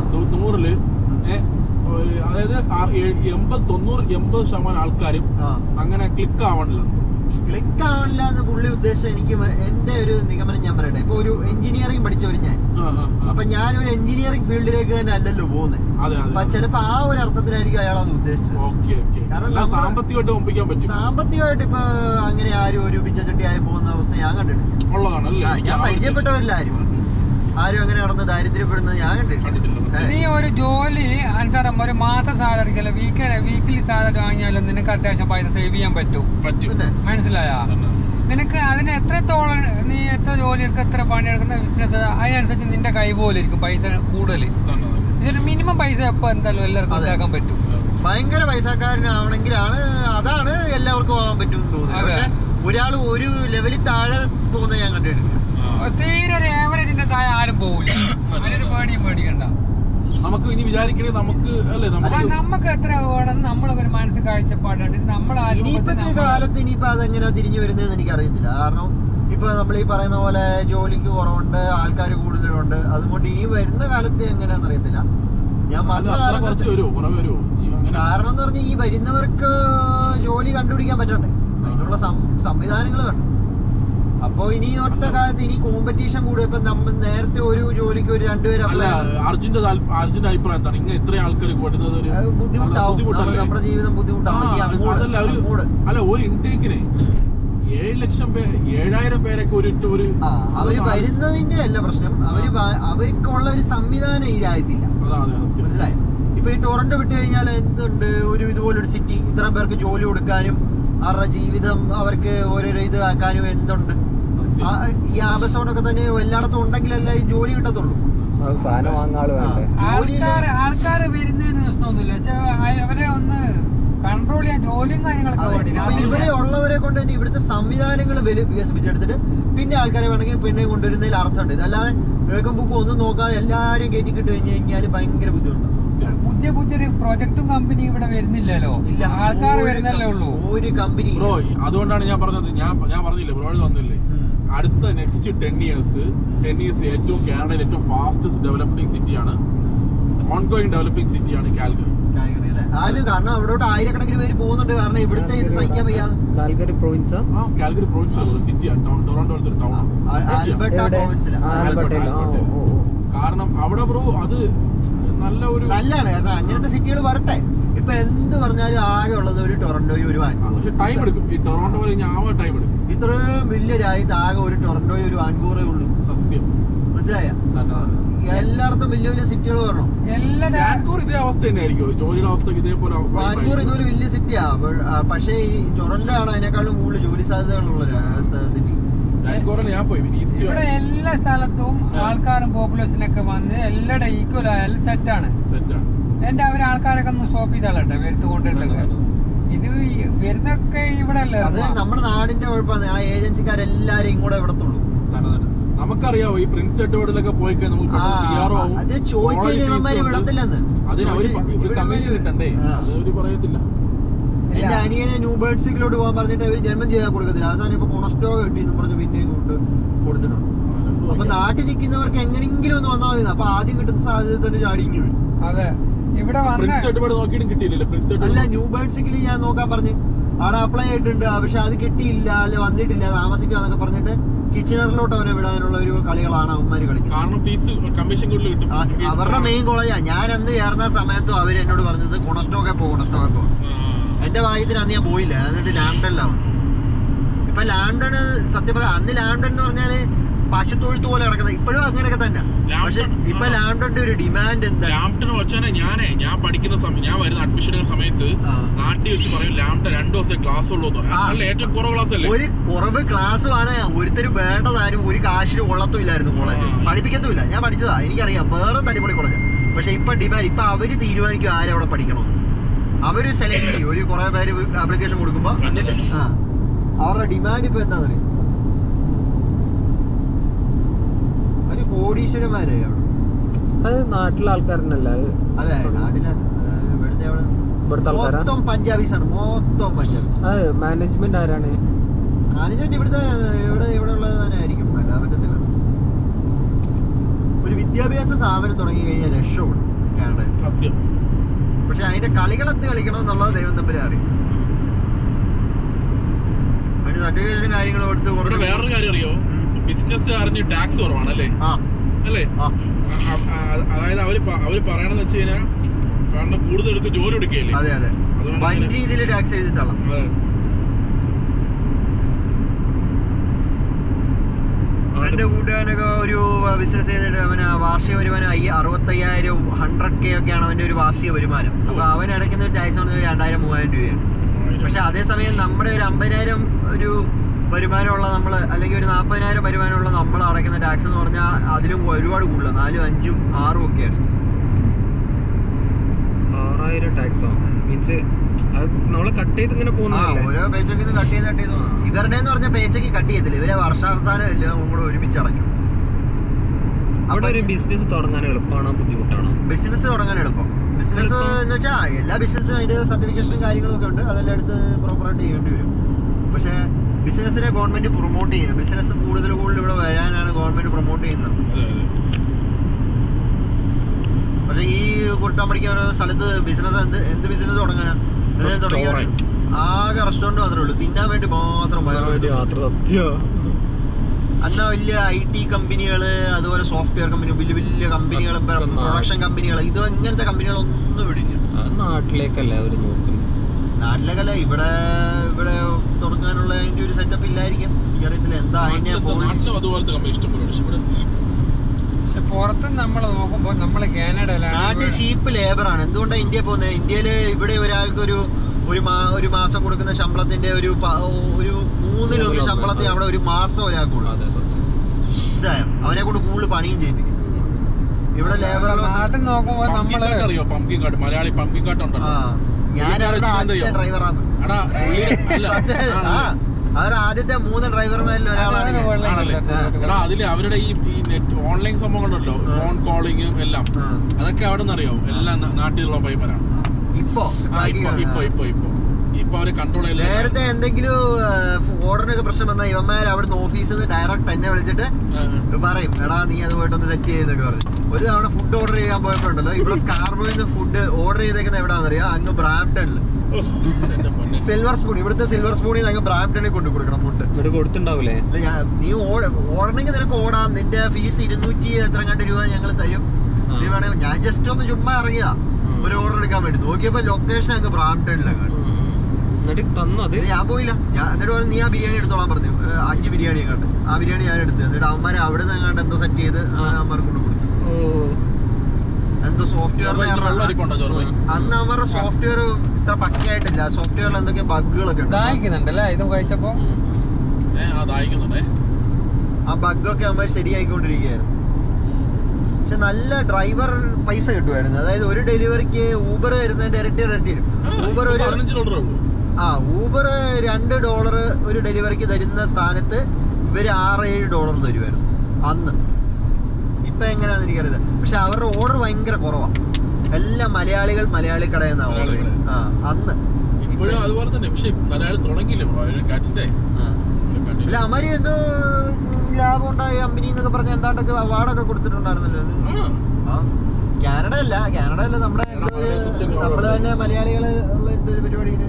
100-ല് അതായത് 80-90-80% ആൾക്കാരും അങ്ങനെ ക്ലിക്ക് ആവണില്ല എന്ന് പുള്ളി ഉദ്ദേശം. എനിക്ക് എന്റെ ഒരു നിഗമനം ഞാൻ പറയട്ടെ. ഇപ്പൊ ഒരു എഞ്ചിനീയറിംഗ് പഠിച്ചവര് ഞാൻ, അപ്പൊ ഞാനൊരു എഞ്ചിനീയറിംഗ് ഫീൽഡിലേക്ക് തന്നെ അല്ലല്ലോ പോകുന്നത്. അപ്പൊ ചിലപ്പോ ആ ഒരു അർത്ഥത്തിലായിരിക്കും അയാൾ അത് ഉദ്ദേശിച്ചത്. കാരണം സാമ്പത്തികമായിട്ട് ഇപ്പൊ അങ്ങനെ ആരും ഒരു പിച്ചച്ചട്ടിയായി പോകുന്ന അവസ്ഥ ഞാൻ കണ്ടിട്ടില്ല. ഞാൻ പരിചയപ്പെട്ടവരില്ല ആരും അങ്ങനെ നടന്ന് ദാരിദ്ര്യപ്പെടുന്നത് ഞാൻ കണ്ടിട്ടില്ല. നീ ഒരു ജോലി അനുസരണം ഒരു മാസ സാലറി അല്ല വീക്കിലി സാലറി വാങ്ങിയാലും നിനക്ക് അത്യാവശ്യം പൈസ സേവ് ചെയ്യാൻ പറ്റും. മനസ്സിലായാ? നിനക്ക് അതിന് എത്രത്തോളം നീ എത്ര ജോലി എടുക്കുക, എത്ര പണിയെടുക്കുന്ന ബിസിനസ്, അതിനനുസരിച്ച് നിന്റെ കൈ പോലെ ഇരിക്കും പൈസ കൂടുതൽ. മിനിമം പൈസ എപ്പോ എന്തായാലും എല്ലാവർക്കും ഉണ്ടാക്കാൻ പറ്റും. ഭയങ്കര പൈസക്കാരനാവണമെങ്കിലാണ് അതാണ് എല്ലാവർക്കും ആവാൻ പറ്റും തോന്നുന്നത്. പക്ഷെ ഒരാൾ ഒരു ലെവലിൽ താഴെ പോകുന്നത് ഞാൻ കണ്ടിട്ടില്ല. തീരെ ഒരു ആവറേജിന്റെ താഴെ ആരും പോകില്ല. അതിനൊരു പേടിക്കണ്ട. നമുക്ക് ഇനി വിചാരിക്കണേ നമുക്ക് എത്ര വേണം നമ്മളൊക്കെ ഒരു മനസ്സ് കാഴ്ചപ്പാടുണ്ട്. ഇനിയിപ്പത്തെ കാലത്ത് ഇനിയിപ്പോ അതെങ്ങനെ തിരിഞ്ഞു വരുന്നതെന്ന് എനിക്കറിയത്തില്ല. കാരണം ഇപ്പൊ നമ്മൾ ഈ പറയുന്ന പോലെ ജോലിക്ക് കുറവുണ്ട്, ആൾക്കാർ കൂടുതലുണ്ട്. അതുകൊണ്ട് ഈ വരുന്ന കാലത്ത് എങ്ങനെയാന്ന് അറിയത്തില്ല. ഞാൻ കാരണം എന്ന് പറഞ്ഞാൽ ഈ വരുന്നവർക്ക് ജോലി കണ്ടുപിടിക്കാൻ പറ്റണ്ടേ, അതിനുള്ള സംവിധാനങ്ങൾ വേണം. അപ്പൊ ഇനി ഒറ്റ കാലത്ത് ഇനി കോമ്പറ്റീഷൻ കൂടും. ഇപ്പൊ നമ്മൾ നേരത്തെ ഒരു ജോലിക്ക് ഒരു 2 പേര് അർജുന്റെ അഭിപ്രായം എന്താണ്? ഇങ്ങനെ ഇത്രയും ആൾക്കാർ ബുദ്ധിമുട്ടാവും, നമ്മുടെ ജീവിതം ബുദ്ധിമുട്ടാവും. അല്ല ഒരു ഇൻടേക്കിന് 7,000 പേരൊക്കെ ഒരു അവര് വരുന്നതിന്റെ അല്ല പ്രശ്നം, അവർക്കുള്ള ഒരു സംവിധാനം ഈ രാജ്യത്തില്ല. മനസ്സിലായോ? ഇപ്പൊ ഈ ടൊറന്റോ വിട്ട് കഴിഞ്ഞാൽ എന്തുണ്ട്, ഒരു ഇതുപോലൊരു സിറ്റി ഇത്രയും പേർക്ക് ജോലി കൊടുക്കാനും അവരുടെ ജീവിതം അവർക്ക് ഓരോരോ ഇത് ആക്കാനും എന്തുണ്ട്. ഈ ആമസോണൊക്കെ തന്നെ എല്ലായിടത്തും ഉണ്ടെങ്കിലല്ല ഈ ജോലി കിട്ടത്തുള്ളൂ. ആൾക്കാര് വരുന്നതിന് പ്രശ്നമൊന്നുമില്ല, പക്ഷെ അവരെ ഒന്ന് കൺട്രോൾ ചെയ്യാൻ ജോലിയും കാര്യങ്ങളൊക്കെ. ഇവിടെ ഉള്ളവരെ കൊണ്ട് തന്നെ ഇവിടുത്തെ സംവിധാനങ്ങൾ വികസിപ്പിച്ചെടുത്തിട്ട് പിന്നെ ആൾക്കാരെ വേണമെങ്കിൽ പിന്നെ കൊണ്ടുവരുന്നതിൽ അർത്ഥമുണ്ട്. ഇതല്ലാതെ വേഗം ബുക്ക് ഒന്നും നോക്കാതെ എല്ലാവരും കയറ്റി കിട്ടു കഴിഞ്ഞു കഴിഞ്ഞാൽ ഭയങ്കര ബുദ്ധിമുട്ടുണ്ട്. പുതിയ പ്രോജക്റ്റും കമ്പനി ഇവിടെ വരുന്നില്ലല്ലോ, ആൾക്കാർ വരുന്നല്ലേ ഉള്ളൂ ഒരു കമ്പനി. ബ്രോ അതുകൊണ്ടാണ് ഞാൻ പറഞ്ഞത്, ഞാൻ പറഞ്ഞില്ലേ ബ്രോ വന്നില്ലേ, അടുത്ത നെക്സ്റ്റ് 10 years ഏറ്റവും കാനഡയിൽ ഏറ്റവും ഫാസ്റ്റസ്റ്റ് ഡെവലപ്പിംഗ് സിറ്റിയാണ്, ഓൺഗോയിങ് ഡെവലപ്പിംഗ് സിറ്റിയാണ് കാൽഗറി. അത് കാരണം അവിടോട്ട് ആയിരക്കണക്കിന് പേര് പോകുന്നുണ്ട്. കാരണം ഇവിടുത്തെ ഇത് സഹിക്കാൻ വയ്യാതെ. കാൽഗറി പ്രോവിൻസ് സിറ്റിയാണ്, ടൊറന്റോ ടൗൺ, കാരണം അവിടെ ബ്രോ അത് നല്ലതാണ്. കാരണം അങ്ങനത്തെ സിറ്റികൾ വരട്ടെ. ഇപ്പൊ എന്ത് പറഞ്ഞാലും ആകെ ഉള്ളത് ഒരു ടൊറന്റോയും ഒരു വാൻകൂവറും. ടൈം എടുക്കും ഈ ടൊറന്റോ ടൈം എടുക്കും. ഇത്രയും വലിയ രാജ്യത്ത് ആകെ ഒരു ടൊറന്റോയും ഒരു വാൻകൂവറേ ഉള്ളൂ. സത്യം, മനസ്സിലായ? എല്ലായിടത്തും വലിയ വലിയ സിറ്റികൾ വരണം. ഇതേ അവസ്ഥ തന്നെയായിരിക്കും ജോലിയുടെ അവസ്ഥ ഇതേപോലെ. വാൻകൂവർ ഇതുപോലെ വലിയ സിറ്റിയാ, പക്ഷേ ഈ ടൊറന്റോ ആണ് അതിനേക്കാളും കൂടുതൽ ജോലി സാധ്യതകളുള്ള സിറ്റി. ഇവിടെ എല്ലാ സ്ഥലത്തും ആൾക്കാരും പോപ്പുലേഷനൊക്കെ വന്ന് എല്ലാടെ ഈക്വൽ ആയാലും സെറ്റാണ്. എന്റെ അവരെ ആൾക്കാരൊക്കെ ഒന്ന് സ്റ്റോപ്പ് ചെയ്താളട്ടെ വരുത്തുകൊണ്ടിരുന്നത്. ഇത് വരുന്നൊക്കെ ഇവിടെ അല്ലേ, അത് നമ്മുടെ നാടിന്റെ കുഴപ്പമാണ്. ആ ഏജൻസിക്കാരെല്ലാരും ഇങ്ങോട്ട് ഇവിടത്തുള്ളൂ. നമുക്കറിയാവോ ഈ പ്രിൻസ് എഡ്വേർഡിലൊക്കെ പോയി അത് ചോദിച്ചവന്മാര് വിടത്തില്ലെന്ന്. കമ്മീഷൻ കിട്ടണ്ടേ, അത് പറയത്തില്ല. എന്റെ അനിയനെ ന്യൂ ബേർഡ്സിലോട്ട് പോകാൻ പറഞ്ഞിട്ട് അവര് ജന്മം ചെയ്താൽ കൊടുക്കത്തില്ല. അവസാനം ഇപ്പൊ കൊണസ്റ്റോ കിട്ടിയെന്ന് പറഞ്ഞ് പിന്നെയും കൊണ്ട് കൊടുത്തിട്ടുണ്ട്. അപ്പൊ നാട്ടിൽ നിൽക്കുന്നവർക്ക് എങ്ങനെങ്കിലും ഒന്ന് വന്നാൽ മതി. അപ്പൊ ആദ്യം കിട്ടുന്ന സാധ്യത തന്നെ ചാടിങ്ങി വരും. അതെ, ഇവിടെ അല്ല ന്യൂ ബേർഡ്സിൽ ഞാൻ നോക്കാൻ പറഞ്ഞ് അവിടെ അപ്ലൈ ചെയ്തിട്ടുണ്ട്, പക്ഷെ അത് കിട്ടിയില്ല, അല്ലെ വന്നിട്ടില്ല, താമസിക്കുക എന്നൊക്കെ പറഞ്ഞിട്ട് കിച്ചണറിലോട്ട് അവനെ വിടാനുള്ള ഒരു കളികളാണ് അവന്മാര് കളിക്കുന്നത്. അവരുടെ മെയിൻ കോളേജാ. ഞാൻ അന്ന് ചേർന്ന സമയത്തും അവര് എന്നോട് പറഞ്ഞത് കൊണസ്റ്റോക്കെ പോ. എന്റെ വായത്തിന് അന്ന് ഞാൻ പോയില്ല, എന്നിട്ട് ലാംഡനിലാണ്. ഇപ്പൊ ലാംഡണ് സത്യം പറയാം, അന്ന് ലാംഡൻ എന്ന് പറഞ്ഞാല് പശുത്തൊഴുത്ത് പോലെ കിടക്കുന്നത്. ഇപ്പോഴും അങ്ങനെയൊക്കെ തന്നെ. പക്ഷെ ഇപ്പൊ ലാംഡന്റെ ഒരു ഡിമാൻഡ് എന്താ? ഞാൻ പഠിക്കുന്ന സമയം, ഞാൻ വരുന്ന അഡ്മിഷൻ സമയത്ത് നാട്ടിൽ വെച്ച് പറയും ലാംഡ 2 ദിവസം ക്ലാസ് ഉള്ളൂ. ഏറ്റവും കുറവ് ക്ലാസ് അല്ലേ? ഒരു കുറവ് ക്ലാസ്സുമാണ്. ഒരുത്തരും വേണ്ടതാരും ഒരു കാശിന് കൊള്ളത്തുമില്ലായിരുന്നു കോളേജ്, പഠിപ്പിക്കത്തുമില്ല. ഞാൻ പഠിച്ചതാ, എനിക്കറിയാം, വേറെ തല്ലിപ്പൊളി കോളേജ്. പക്ഷെ ഇപ്പൊ ഡിമാൻഡ്, ഇപ്പൊ അവര് തീരുമാനിക്കും ആരവിടെ പഠിക്കണം. അവര് സെലക്ട് ചെയ്യും. ഒരു കുറെ പേര് ആപ്ലിക്കേഷൻ കൊടുക്കുമ്പോ എന്നിട്ട് അവരുടെ ഡിമാൻഡ് ഇപ്പൊ എന്താണെന്നറിയാം, അവര് കോടീശ്വരന്മാരെ. അത് നാട്ടിലെ ആൾക്കാരനല്ല, അതെ നാട്ടിലാണ്. ഇവിടുത്തെ മൊത്തം പഞ്ചാബീസാണ്, മൊത്തം പഞ്ചാബീസ്. അത് മാനേജ്മെന്റ് ആരാണ്? മാനേജ്മെന്റ് ഇവിടുത്തെ ഇവിടെ ഉള്ളത് തന്നെ ആയിരിക്കും, അല്ല പറ്റത്തില്ല. ഒരു വിദ്യാഭ്യാസ സ്ഥാപനം തുടങ്ങി കഴിഞ്ഞാൽ രക്ഷപ്പെടും കാനഡ. സത്യം. പക്ഷെ അതിന്റെ കളികളെന്ത് കളിക്കണമെന്നുള്ളത് ദൈവം തമ്പുരെ അറിയും. അതിന്റെ സർട്ടിഫിക്കറ്റും കാര്യങ്ങളും എടുത്ത് കുറച്ച്. വേറൊരു കാര്യം അറിയോ, ബിസിനസ് അറിഞ്ഞ് ടാക്സ് കുറവാണല്ലേ? അല്ലേ? അതായത് അവര് പറയണെന്ന് വെച്ച് കഴിഞ്ഞാൽ കാരണം കൂടുതൽ ജോലി എടുക്കുകയല്ലേ. അതെ അതെ, വൻ രീതിയിൽ ടാക്സ് എഴുതി തള്ളാം. എന്റെ കൂട്ടുകാരനൊക്കെ ഒരു ബിസിനസ് ചെയ്തിട്ട് അവന് വാർഷിക വരുമാനം 65,000 100K ഒക്കെയാണ് അവന്റെ ഒരു വാർഷിക വരുമാനം. അപ്പൊ അവൻ അടയ്ക്കുന്ന ഒരു ടാക്സ് പറഞ്ഞാൽ 2,000-3,000 രൂപയാണ്. പക്ഷെ അതേസമയം നമ്മുടെ ഒരു 50,000 ഒരു വരുമാനമുള്ള നമ്മള്, അല്ലെങ്കിൽ ഒരു 40,000 വരുമാനമുള്ള നമ്മൾ അടയ്ക്കുന്ന ടാക്സ് എന്ന് പറഞ്ഞാൽ അതിലും ഒരുപാട് കൂടുതലാണ്. 4, 5, 6 ഒക്കെയാണ്. 6,000 ടാക്സോ? മീൻസ് നമ്മളെ കട്ട് ചെയ്ത് ഇങ്ങനെ പോകുന്ന ഓരോ പേച്ചക്ക് കട്ട് ചെയ്ത് ഇവരുടെ എന്ന് പറഞ്ഞ പേച്ചക്ക് കട്ട് ചെയ്യത്തില്ല, ഇവരെ വർഷാവസാനം എല്ലാം കൂടെ ഒരുമിച്ച് അടയ്ക്കും. അവിടെ ഒരു ബിസിനസ് തുടങ്ങാൻ എളുപ്പമാണോ ബുദ്ധിമുട്ടാണോ? ബിസിനസ് തുടങ്ങാൻ എളുപ്പം. ബിസിനസ് എന്ന് വെച്ചാൽ എല്ലാ ബിസിനസ്സും അതിന്റെ സർട്ടിഫിക്കേഷനും കാര്യങ്ങളും ഒക്കെ ഉണ്ട്, അതെല്ലാം എടുത്ത് പ്രോപ്പറായിട്ട് ചെയ്യേണ്ടി വരും. പക്ഷെ ബിസിനസ്സിനെ ഗവൺമെന്റ് പ്രൊമോട്ട് ചെയ്യുന്നത്, ബിസിനസ് കൂടുതൽ ഇവിടെ വരാനാണ് ഗവൺമെന്റ് പ്രൊമോട്ട് ചെയ്യുന്നത്. പക്ഷെ ഈ കുട്ടം പഠിക്കാൻ ഒരു സ്ഥലത്ത് ബിസിനസ് എന്ത് ബിസിനസ് തുടങ്ങാനാ? ആകെ റെസ്റ്റോറന്റ് മാത്രമേ ഉള്ളൂ, തിന്നാൻ വേണ്ടി മാത്രം. എന്നാ വലിയ IT കമ്പനികള്, അതുപോലെ സോഫ്റ്റ്വെയർ കമ്പനി, വലിയ വലിയ കമ്പനികൾ, പ്രൊഡക്ഷൻ കമ്പനികൾ, ഇത് ഇങ്ങനത്തെ കമ്പനികളൊന്നും ഇവിടില്ല. നാട്ടിലേക്കല്ല അവര് നോക്കുന്നത്. നാട്ടിലേക്കല്ല, ഇവിടെ തുടങ്ങാനുള്ള അതിന്റെ ഒരു സെറ്റപ്പ് ഇല്ലായിരിക്കും. എനിക്കറിയത്തില്ല എന്താ അതിന്റെ. പക്ഷെ പുറത്ത് നമ്മൾ നോക്കുമ്പോൾ നമ്മള് കാനഡയിലാണ്. നാട്ടിൽ ചീപ്പ് ലേബറാണ്. എന്തുകൊണ്ടാണ് ഇന്ത്യ പോകുന്നത്? ഇന്ത്യയില് ഇവിടെ ഒരാൾക്ക് ഒരു മാസം കൊടുക്കുന്ന ശമ്പളത്തിന്റെ ഒരു 1/3 ശമ്പളത്തിൽ അവിടെ ഒരു മാസം ഒരാൾക്കുള്ളൂ. അവനെ കൊണ്ട് കൂടുതൽ പണിയും ചെയ്യിപ്പിക്കും. ഇവിടെ ലേബർ നോക്കുമ്പോൾ മലയാളി പമ്പിംഗ് കാട്ട് ഉണ്ടല്ലോ, ഞാൻ ആദ്യത്തെ ഡ്രൈവറാണ്. അവർ ആദ്യത്തെ 3 ഡ്രൈവർമാരിൽ ഒരാളാണ്. അതില് അവരുടെ ഈ നെറ്റ് ഓൺലൈൻ സംഭവങ്ങളുണ്ടല്ലോ, ഫോൺ കോളിങ്ങും എല്ലാം, അതൊക്കെ അവിടെ നിന്ന് അറിയോ, എല്ലാം നാട്ടിലുള്ള പൈപ്പറാണ്. ഇപ്പൊ അവര് കൺട്രോൾ ചെയ്യില്ല. നേരത്തെ എന്തെങ്കിലും ഓർഡറിനൊക്കെ പ്രശ്നം വന്നാൽ ഇവന്മാർ അവിടുന്ന് ഓഫീസിൽ നിന്ന് ഡയറക്റ്റ് എന്നെ വിളിച്ചിട്ട് പറയും, എടാ നീ അത് പോയിട്ടൊന്ന് സെറ്റ് ചെയ്തെന്നൊക്കെ പറഞ്ഞു. ഒരു തവണ ഫുഡ് ഓർഡർ ചെയ്യാൻ പോയപ്പോണ്ടല്ലോ, ഇവിടെ സ്കാർബോയിൽ ഫുഡ് ഓർഡർ ചെയ്തേക്കുന്നത് എവിടെയാണെന്നറിയോ? അങ്ങ് ബ്രാംപ്ടണില് സിൽവർ സ്പൂൺ. ഇവിടുത്തെ സിൽവർ സ്പൂണിൽ അങ്ങ് ബ്രാംപ്ടണിൽ കൊണ്ടു കൊടുക്കണം ഫുഡ്. ഇവിടെ കൊടുത്തിണ്ടാവൂലേ? നീ ഓടണമെങ്കിൽ നിനക്ക് ഓടാം, നിന്റെ ഫീസ് 200 എത്രങ്ങാണ്ട് രൂപ ഞങ്ങൾ തരും. നീ വേണേ, ഞാൻ ജസ്റ്റ് ഒന്ന് ചുമ്മാ ഇറങ്ങിയതാ ഒരു ഓർഡർ എടുക്കാൻ വേണ്ടി. നോക്കിയപ്പോ ലൊക്കേഷൻ അങ്ങ് ബ്രാംപ്ടണിലാണ്. ഞാൻ പോയില്ല. എന്നിട്ട് നീ ആ ബിരിയാണി എടുത്തോളാൻ പറഞ്ഞു. 5 ബിരിയാണി കണ്ട് ആ ബിരിയാണി ഞാൻ എടുത്ത്. എന്നിട്ട് അവന്മാരെ അവിടെ നിന്ന് എങ്ങാണ്ട് എന്തോ സെറ്റ് ചെയ്ത് അവന്മാർക്ക് കൊണ്ട് കൊടുത്തു. എന്തോ സോഫ്റ്റ്വെയറിൽ അന്ന് അവരുടെ സോഫ്റ്റ്വെയർ ഇത്ര പക്കയായിട്ടില്ല. സോഫ്റ്റ്വെയറിൽ എന്തൊക്കെ ബഗ്ഗുകളൊക്കെ ഉണ്ട്. ആ ബഗ്ഗൊക്കെ അവന്മാർ ശരിയായിക്കൊണ്ടിരിക്കുകയായിരുന്നു. പക്ഷെ നല്ല ഡ്രൈവർ പൈസ കിട്ടുമായിരുന്നു. അതായത് ഒരു ഡെലിവറിക്ക് ഊബർ വരുന്നതിന്റെ ഇരട്ടി വരും. ഊബർ $2 ഒരു ഡെലിവറിക്ക് തരുന്ന സ്ഥാനത്ത് ഇവര് $6-7 തരുമായിരുന്നു അന്ന്. ഇപ്പൊ എങ്ങനെയാന്ന് എനിക്കറിയില്ല. പക്ഷെ അവരുടെ ഓർഡർ ഭയങ്കര കുറവാണ്. എല്ലാം മലയാളി കടയിൽ നിന്നാണ് ഓർഡർ ചെയ്യുന്നത്. അന്ന് ഇപ്പോഴും അതുപോലെ തന്നെ. പക്ഷെ അല്ല, അമാര് എന്തോ ലാഭം ഉണ്ടായ കമ്പനി എന്നൊക്കെ പറഞ്ഞ എന്താണ്ടൊക്കെ അവാർഡൊക്കെ കൊടുത്തിട്ടുണ്ടായിരുന്നല്ലോ. കാനഡ അല്ല നമ്മുടെ നമ്മള് തന്നെ മലയാളികള് ഉള്ള എന്തൊരു പരിപാടിയില്